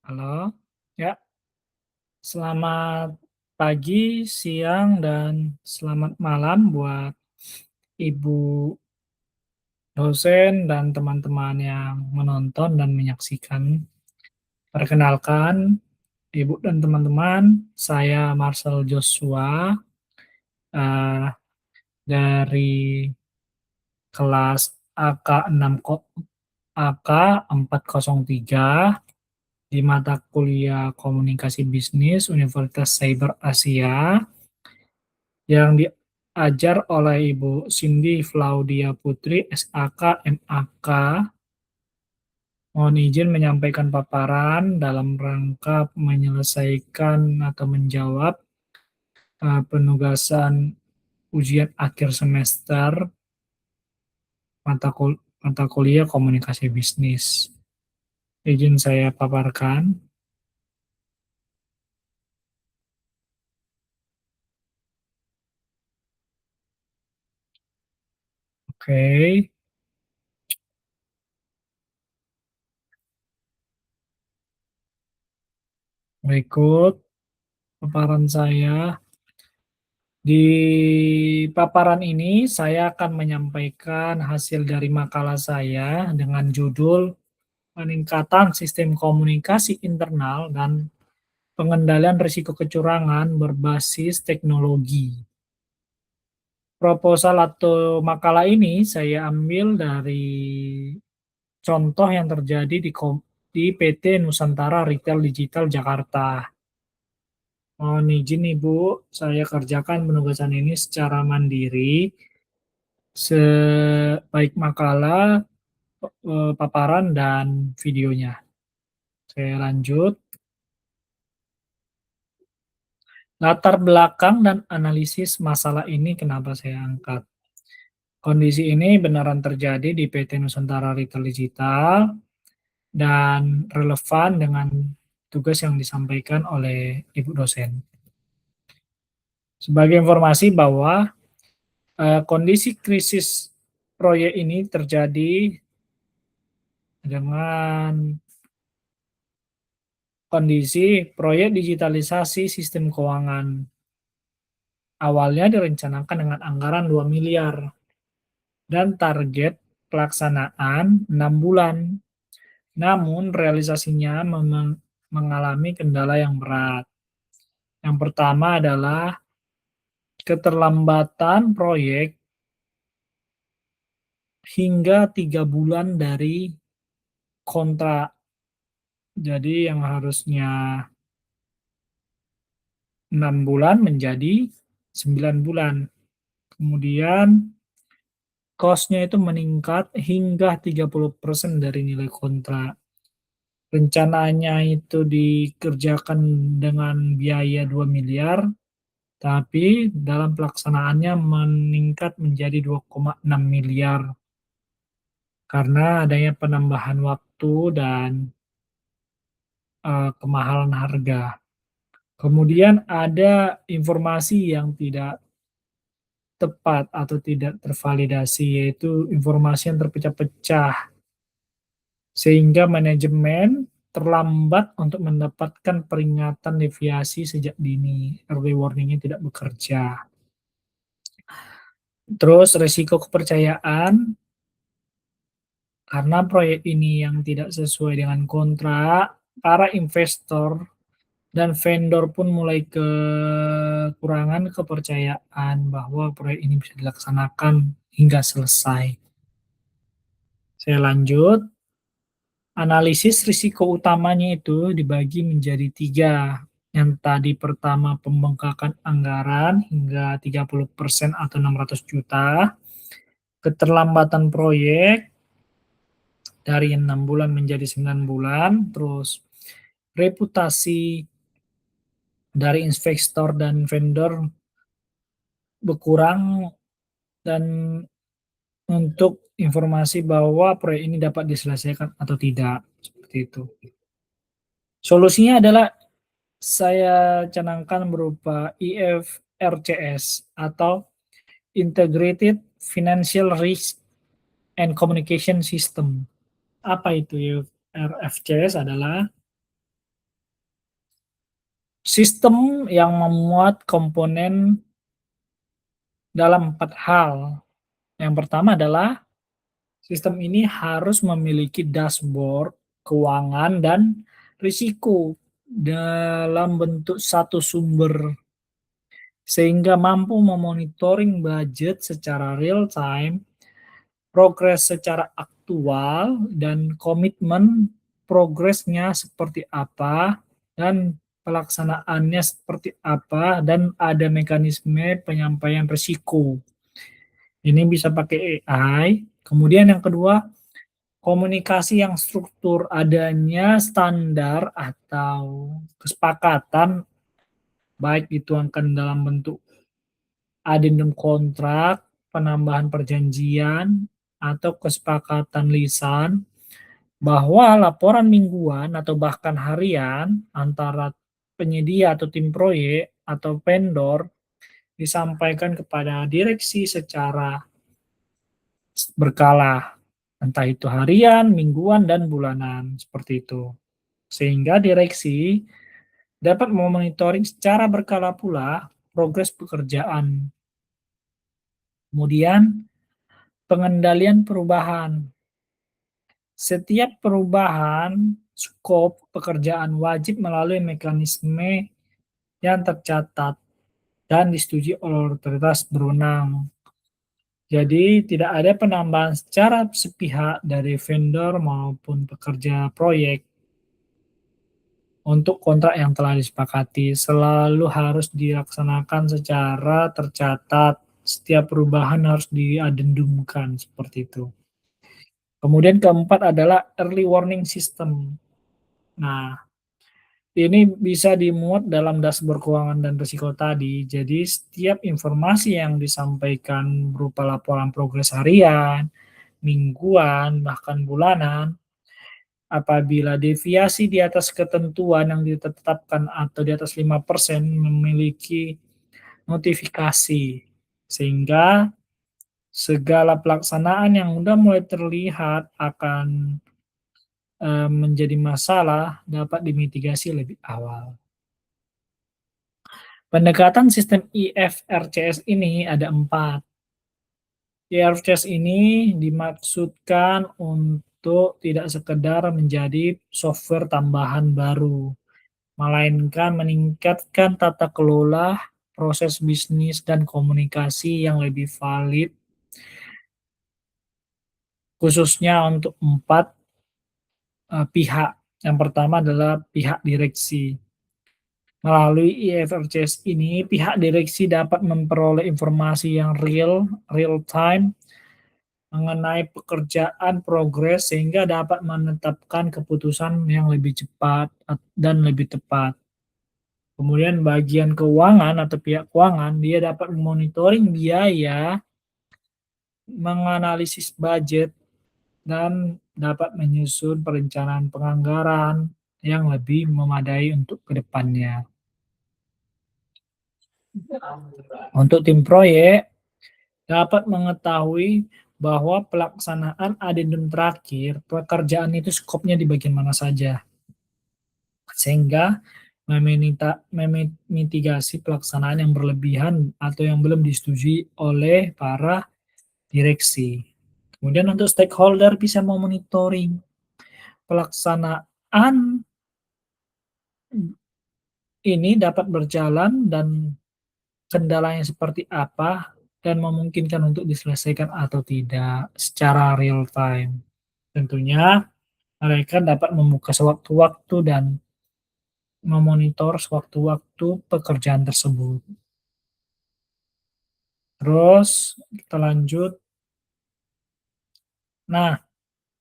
Halo, ya, selamat pagi, siang, dan selamat malam buat Ibu dosen dan teman-teman yang menonton dan menyaksikan. Perkenalkan, Ibu dan teman-teman, saya Marcel Joshua eh, dari kelas AK 403 di mata kuliah Komunikasi Bisnis Universitas Cyber Asia yang diajar oleh Ibu Cindy Claudia Putri, SAK, MAK. Mohon izin menyampaikan paparan dalam rangka menyelesaikan atau menjawab penugasan ujian akhir semester mata kuliah Komunikasi Bisnis. Izin saya paparkan. Oke, berikut paparan saya. Di paparan ini saya akan menyampaikan hasil dari makalah saya dengan judul Peningkatan Sistem Komunikasi Internal dan Pengendalian Risiko Kecurangan Berbasis Teknologi. Proposal atau makalah ini saya ambil dari contoh yang terjadi di PT Nusantara Retail Digital Jakarta. Mohon izin Ibu, saya kerjakan penugasan ini secara mandiri, sebaik makalah, paparan, dan videonya. Saya lanjut. Latar belakang dan analisis masalah ini kenapa saya angkat. Kondisi ini benaran terjadi di PT Nusantara Retail Digital dan relevan dengan tugas yang disampaikan oleh Ibu dosen. Sebagai informasi bahwa kondisi krisis proyek ini terjadi dengan kondisi proyek digitalisasi sistem keuangan. Awalnya direncanakan dengan anggaran 2 miliar dan target pelaksanaan 6 bulan. Namun realisasinya mengalami kendala yang berat. Yang pertama adalah keterlambatan proyek hingga 3 bulan dari kontrak. Jadi yang harusnya 6 bulan menjadi 9 bulan. Kemudian cost-nya itu meningkat hingga 30% dari nilai kontrak. Rencananya itu dikerjakan dengan biaya 2 miliar, tapi dalam pelaksanaannya meningkat menjadi 2,6 miliar karena adanya penambahan waktu dan kemahalan harga. Kemudian ada informasi yang tidak tepat atau tidak tervalidasi, yaitu informasi yang terpecah-pecah, sehingga manajemen terlambat untuk mendapatkan peringatan deviasi sejak dini. Early warning-nya tidak bekerja. Terus resiko kepercayaan, karena proyek ini yang tidak sesuai dengan kontrak, para investor dan vendor pun mulai kekurangan kepercayaan bahwa proyek ini bisa dilaksanakan hingga selesai. Saya lanjut. Analisis risiko utamanya itu dibagi menjadi 3. Yang tadi pertama pembengkakan anggaran hingga 30% atau 600 juta, keterlambatan proyek dari 6 bulan menjadi 9 bulan, terus reputasi dari investor dan vendor berkurang, dan untuk informasi bahwa proyek ini dapat diselesaikan atau tidak, seperti itu. Solusinya adalah saya canangkan berupa IFRCS atau Integrated Financial Risk and Communication System. Apa itu IFRCS? Adalah Sistem yang memuat komponen dalam 4 hal. Yang pertama adalah sistem ini harus memiliki dashboard keuangan dan risiko dalam bentuk satu sumber, sehingga mampu memonitoring budget secara real time, progres secara aktual, dan komitmen progresnya seperti apa, dan pelaksanaannya seperti apa, dan ada mekanisme penyampaian risiko. Ini bisa pakai AI. Kemudian yang kedua, komunikasi yang struktur, adanya standar atau kesepakatan, baik dituangkan dalam bentuk adendum kontrak, penambahan perjanjian, atau kesepakatan lisan, bahwa laporan mingguan atau bahkan harian antara penyedia atau tim proyek atau vendor disampaikan kepada direksi secara berkala, entah itu harian, mingguan, dan bulanan, seperti itu. Sehingga direksi dapat memonitoring secara berkala pula progres pekerjaan. Kemudian, pengendalian perubahan. Setiap perubahan skop pekerjaan wajib melalui mekanisme yang tercatat dan disetujui oleh otoritas berwenang. Jadi tidak ada penambahan secara sepihak dari vendor maupun pekerja proyek untuk kontrak yang telah disepakati. Selalu harus dilaksanakan secara tercatat. Setiap perubahan harus diadendumkan seperti itu. Kemudian keempat adalah early warning system. Nah, ini bisa dimuat dalam dashboard keuangan dan risiko tadi. Jadi setiap informasi yang disampaikan berupa laporan progres harian, mingguan, bahkan bulanan, apabila deviasi di atas ketentuan yang ditetapkan atau di atas 5% memiliki notifikasi. Sehingga segala pelaksanaan yang sudah mulai terlihat akan menjadi masalah dapat dimitigasi lebih awal. Pendekatan sistem IFRCS ini ada 4. IFRCS ini dimaksudkan untuk tidak sekedar menjadi software tambahan baru, melainkan meningkatkan tata kelola, proses bisnis, dan komunikasi yang lebih valid, khususnya untuk 4 pihak. Yang pertama adalah pihak direksi. Melalui IFRCS ini, pihak direksi dapat memperoleh informasi yang real time mengenai pekerjaan progres sehingga dapat menetapkan keputusan yang lebih cepat dan lebih tepat. Kemudian bagian keuangan atau pihak keuangan, dia dapat memonitoring biaya, menganalisis budget, dan dapat menyusun perencanaan penganggaran yang lebih memadai untuk kedepannya. Untuk tim proyek, dapat mengetahui bahwa pelaksanaan adendum terakhir, pekerjaan itu skopnya di bagian mana saja. Sehingga memitigasi pelaksanaan yang berlebihan atau yang belum disetujui oleh para direksi. Kemudian untuk stakeholder bisa memonitoring pelaksanaan ini dapat berjalan dan kendalanya seperti apa dan memungkinkan untuk diselesaikan atau tidak secara real time. Tentunya mereka dapat membuka sewaktu-waktu dan memonitor sewaktu-waktu pekerjaan tersebut. Terus kita lanjut. Nah,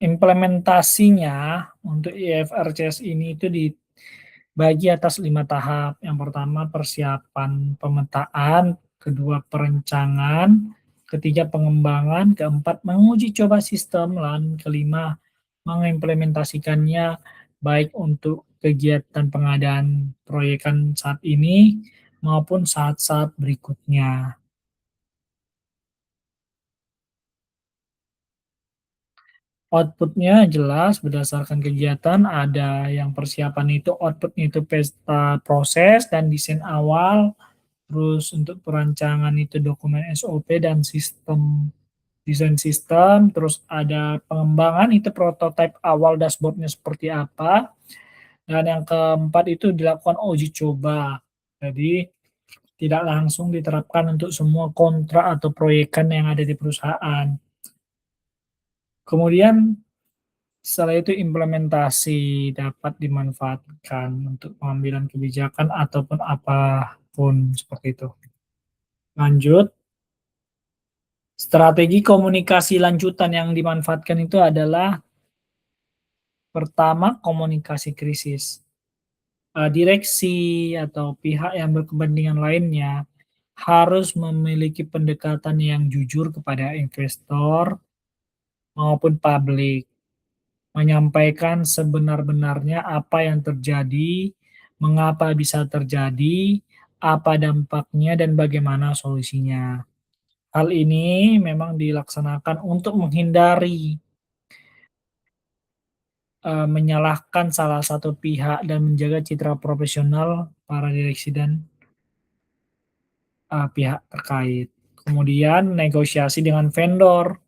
implementasinya untuk IFRCS ini itu dibagi atas 5 tahap. Yang pertama persiapan pemetaan, kedua perencanaan, ketiga pengembangan, keempat menguji coba sistem, dan kelima mengimplementasikannya baik untuk kegiatan pengadaan proyekan saat ini maupun saat-saat berikutnya. Output-nya jelas berdasarkan kegiatan, ada yang persiapan itu output-nya itu pesta proses dan desain awal, terus untuk perancangan itu dokumen SOP dan sistem desain sistem, terus ada pengembangan itu prototipe awal dashboard-nya seperti apa, dan yang keempat itu dilakukan uji coba. Jadi tidak langsung diterapkan untuk semua kontrak atau proyekan yang ada di perusahaan. Kemudian setelah itu implementasi dapat dimanfaatkan untuk pengambilan kebijakan ataupun apapun seperti itu. Lanjut, strategi komunikasi lanjutan yang dimanfaatkan itu adalah pertama komunikasi krisis. Direksi atau pihak yang berkepentingan lainnya harus memiliki pendekatan yang jujur kepada investor maupun publik. Menyampaikan sebenar-benarnya apa yang terjadi, mengapa bisa terjadi, apa dampaknya, dan bagaimana solusinya. Hal ini memang dilaksanakan untuk menghindari menyalahkan salah satu pihak dan menjaga citra profesional para direksi dan pihak terkait. Kemudian negosiasi dengan vendor,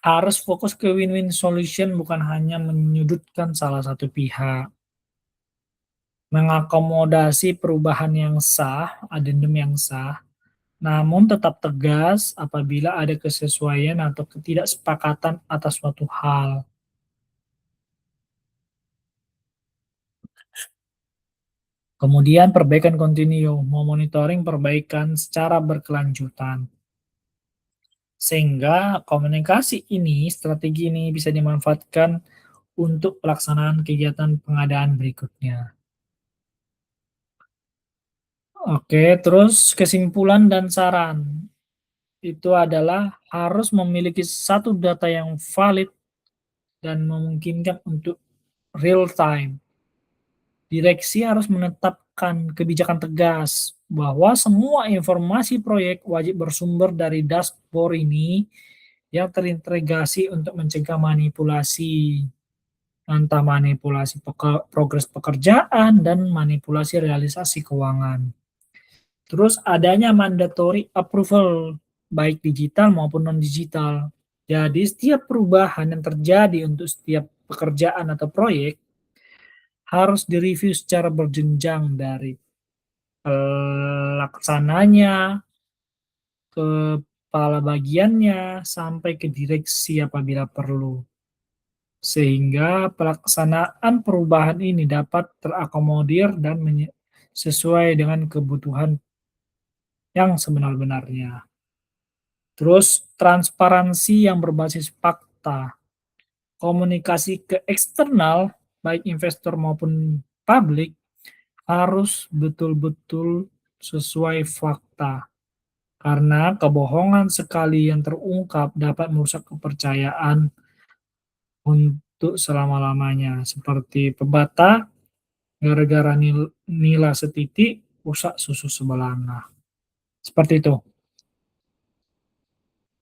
harus fokus ke win-win solution bukan hanya menyudutkan salah satu pihak. Mengakomodasi perubahan yang sah, adendum yang sah, namun tetap tegas apabila ada kesesuaian atau ketidaksepakatan atas suatu hal. Kemudian perbaikan kontinu, memonitoring perbaikan secara berkelanjutan. Sehingga strategi ini bisa dimanfaatkan untuk pelaksanaan kegiatan pengadaan berikutnya. Oke, terus kesimpulan dan saran itu adalah harus memiliki satu data yang valid dan memungkinkan untuk real time. Direksi harus menetapkan kebijakan tegas bahwa semua informasi proyek wajib bersumber dari dashboard ini yang terintegrasi untuk mencegah manipulasi, entah manipulasi progres pekerjaan dan manipulasi realisasi keuangan. Terus adanya mandatory approval baik digital maupun non-digital. Jadi setiap perubahan yang terjadi untuk setiap pekerjaan atau proyek harus direview secara berjenjang dari pelaksananya, kepala bagiannya, sampai ke direksi apabila perlu. Sehingga pelaksanaan perubahan ini dapat terakomodir dan sesuai dengan kebutuhan yang sebenar-benarnya. Terus transparansi yang berbasis fakta, komunikasi ke eksternal, baik investor maupun publik, harus betul-betul sesuai fakta. Karena kebohongan sekali yang terungkap dapat merusak kepercayaan untuk selama-lamanya. Seperti pepatah, gara-gara nila setitik, rusak susu sebelanga. Seperti itu.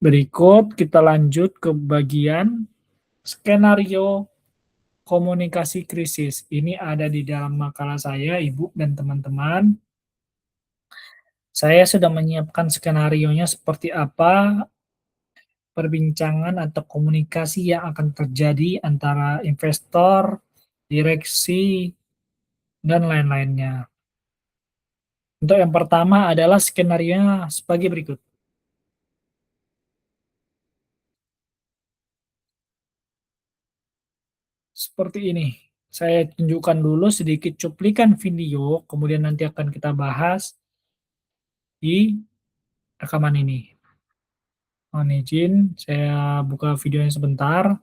Berikut kita lanjut ke bagian skenario komunikasi krisis. Ini ada di dalam makalah saya, Ibu dan teman-teman. Saya sudah menyiapkan skenarionya seperti apa perbincangan atau komunikasi yang akan terjadi antara investor, direksi, dan lain-lainnya. Untuk yang pertama adalah skenario sebagai berikut. Seperti ini. Saya tunjukkan dulu sedikit cuplikan video, kemudian nanti akan kita bahas di rekaman ini. Mohon izin, saya buka videonya sebentar.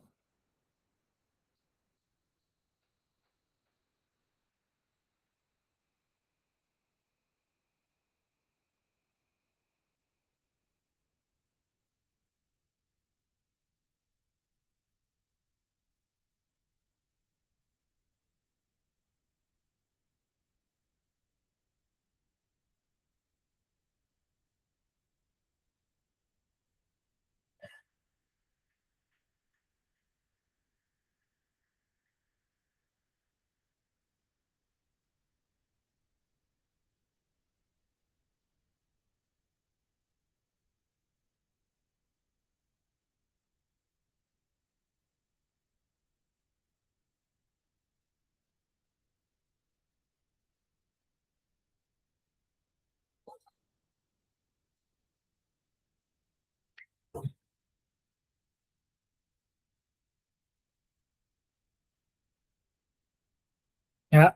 Ya,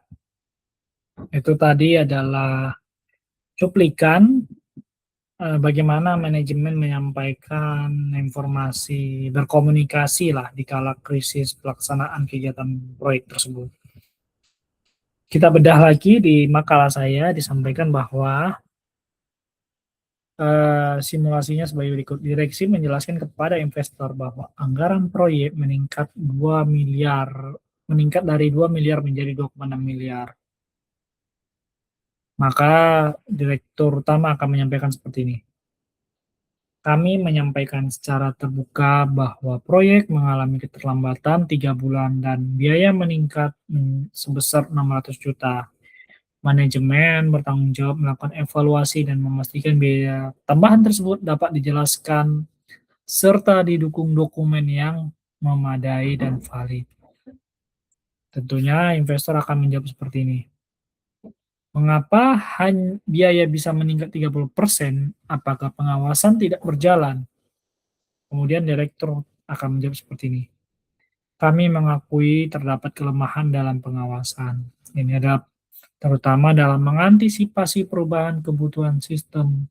itu tadi adalah cuplikan bagaimana manajemen menyampaikan informasi, berkomunikasi lah di kala krisis pelaksanaan kegiatan proyek tersebut. Kita bedah lagi di makalah saya disampaikan bahwa simulasinya sebagai berikut. Direksi menjelaskan kepada investor bahwa anggaran proyek meningkat dari 2 miliar menjadi 2,6 miliar. Maka direktur utama akan menyampaikan seperti ini. Kami menyampaikan secara terbuka bahwa proyek mengalami keterlambatan 3 bulan dan biaya meningkat sebesar 600 juta. Manajemen bertanggung jawab melakukan evaluasi dan memastikan biaya tambahan tersebut dapat dijelaskan serta didukung dokumen yang memadai dan valid. Tentunya investor akan menjawab seperti ini. Mengapa biaya bisa meningkat 30%? Apakah pengawasan tidak berjalan? Kemudian direktur akan menjawab seperti ini. Kami mengakui terdapat kelemahan dalam pengawasan. Ini adalah terutama dalam mengantisipasi perubahan kebutuhan sistem.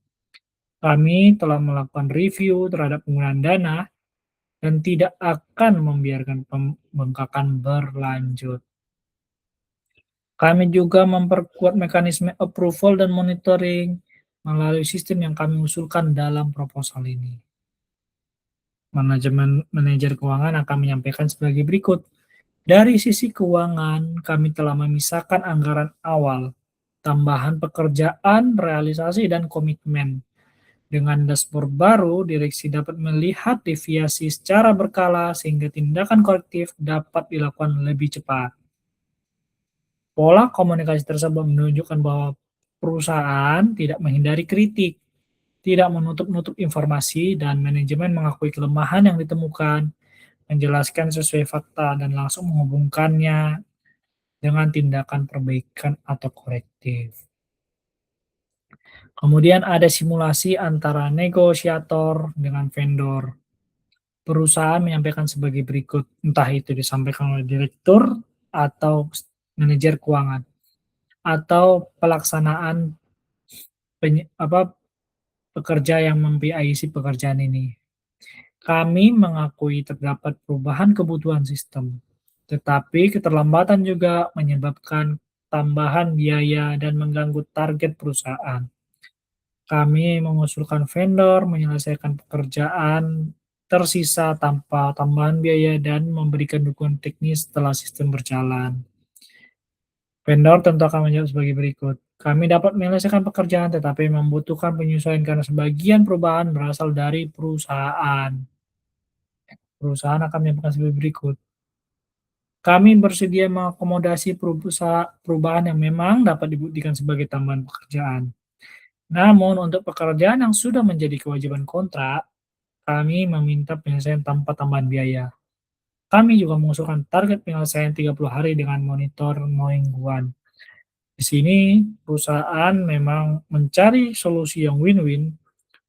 Kami telah melakukan review terhadap penggunaan dana dan tidak akan membiarkan pembengkakan berlanjut. Kami juga memperkuat mekanisme approval dan monitoring melalui sistem yang kami usulkan dalam proposal ini. Manajer keuangan akan menyampaikan sebagai berikut. Dari sisi keuangan, kami telah memisahkan anggaran awal, tambahan pekerjaan, realisasi, dan komitmen. Dengan dashboard baru, direksi dapat melihat deviasi secara berkala sehingga tindakan korektif dapat dilakukan lebih cepat. Pola komunikasi tersebut menunjukkan bahwa perusahaan tidak menghindari kritik, tidak menutup-nutup informasi, dan manajemen mengakui kelemahan yang ditemukan, menjelaskan sesuai fakta, dan langsung menghubungkannya dengan tindakan perbaikan atau korektif. Kemudian ada simulasi antara negosiator dengan vendor. Perusahaan menyampaikan sebagai berikut, entah itu disampaikan oleh direktur atau manajer keuangan atau pelaksanaan pekerja yang membiayai pekerjaan ini. Kami mengakui terdapat perubahan kebutuhan sistem, tetapi keterlambatan juga menyebabkan tambahan biaya dan mengganggu target perusahaan. Kami mengusulkan vendor menyelesaikan pekerjaan tersisa tanpa tambahan biaya dan memberikan dukungan teknis setelah sistem berjalan. Vendor tentu akan menjawab sebagai berikut. Kami dapat menyelesaikan pekerjaan tetapi membutuhkan penyesuaian karena sebagian perubahan berasal dari perusahaan. Perusahaan akan menyampaikan sebagai berikut. Kami bersedia mengakomodasi perubahan yang memang dapat dibuktikan sebagai tambahan pekerjaan. Namun untuk pekerjaan yang sudah menjadi kewajiban kontrak, kami meminta penyelesaian tanpa tambahan biaya. Kami juga mengusulkan target penyelesaian 30 hari dengan monitor mingguan. Di sini perusahaan memang mencari solusi yang win-win,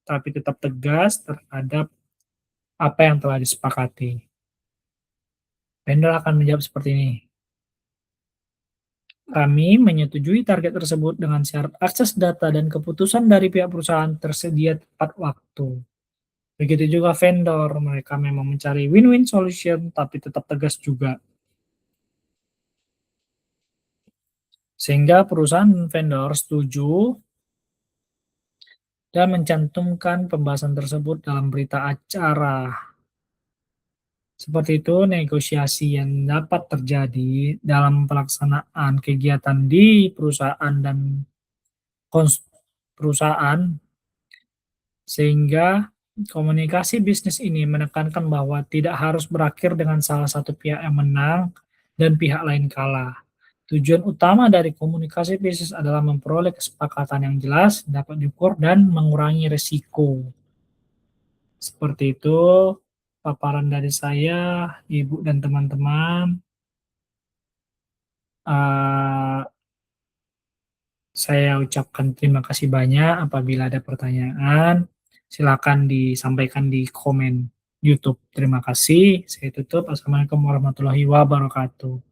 tapi tetap tegas terhadap apa yang telah disepakati. Vendor akan menjawab seperti ini. Kami menyetujui target tersebut dengan syarat akses data dan keputusan dari pihak perusahaan tersedia tepat waktu. Begitu juga vendor, mereka memang mencari win-win solution tapi tetap tegas juga. Sehingga perusahaan dan vendor setuju dan mencantumkan pembahasan tersebut dalam berita acara. Seperti itu negosiasi yang dapat terjadi dalam pelaksanaan kegiatan di perusahaan dan perusahaan, sehingga komunikasi bisnis ini menekankan bahwa tidak harus berakhir dengan salah satu pihak yang menang dan pihak lain kalah. Tujuan utama dari komunikasi bisnis adalah memperoleh kesepakatan yang jelas, dapat diukur, dan mengurangi risiko. Seperti itu paparan dari saya, Ibu dan teman-teman. Saya ucapkan terima kasih banyak. Apabila ada pertanyaan, silakan disampaikan di komen YouTube. Terima kasih. Saya tutup. Assalamualaikum warahmatullahi wabarakatuh.